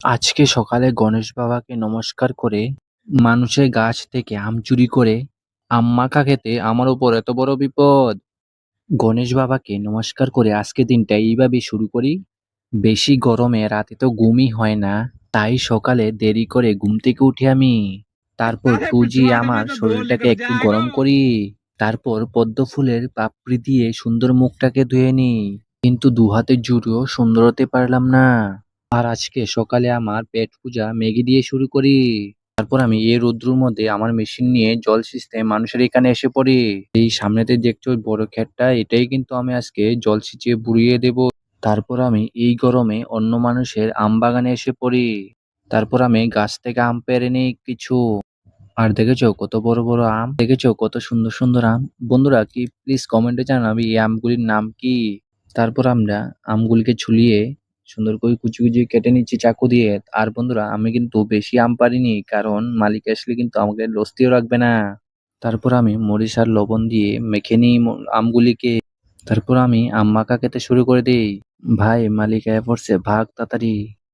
আজকে সকালে গণেশ বাবাকে নমস্কার করে মানুষের গাছ থেকে আম চুরি করে আম মাখা খেতে আমার উপর এত বড় বিপদ। গণেশ বাবাকে নমস্কার করে আজকে দিনটা এইভাবে শুরু করি। বেশি গরমে রাতে তো ঘুমই হয় না, তাই সকালে দেরি করে ঘুম থেকে উঠি আমি। তারপর টুজি আমার শরীরটাকে একটু গরম করি। তারপর পদ্ম ফুলের পাপড়ি দিয়ে সুন্দর মুখটাকে ধুয়ে নিই, কিন্তু দু হাতে জুড়েও সুন্দর হতে পারলাম না। আর আজকে সকালে আমার পেট পূজা ম্যাগি দিয়ে শুরু করি। তারপর আমি এই রৌদ্রের মধ্যে আমার মেশিন নিয়ে জল সিঁচতে মানুষের এখানে এসে পড়ি। এই সামনেতে দেখছো বড় ক্ষেতটা, এটাই কিন্তু আমি আজকে জল সিঁচিয়ে বুড়িয়ে দেব। তারপর আমি এই গরমে অন্য মানুষের আম বাগানে এসে পড়ি। তারপর আমি গাছ থেকে আম পেড়ে নিই কিছু। আর দেখেছো কত বড় বড় আম, দেখেছো কত সুন্দর সুন্দর আম। বন্ধুরা কি প্লিজ কমেন্টে জানাবে এই আমগুলির নাম কি। তারপর আমরা আমগুলিকে ছুলিয়ে সুন্দর করে কুচি কুচি কেটে নিচ্ছি চাকু দিয়ে। আর বন্ধুরা আমি কিন্তু বেশি আম পারিনি, কারণ মালিক আসলে কিন্তু আমাকে লস্তিও রাখবে না। তারপর আমি মরিচ আর লবণ দিয়ে মেখে নিই আমগুলিকে। তারপর আমি আম মাখা খেতে শুরু করে দিই। ভাই মালিক আয়া পড়ছে, ভাগ তাড়াতাড়ি।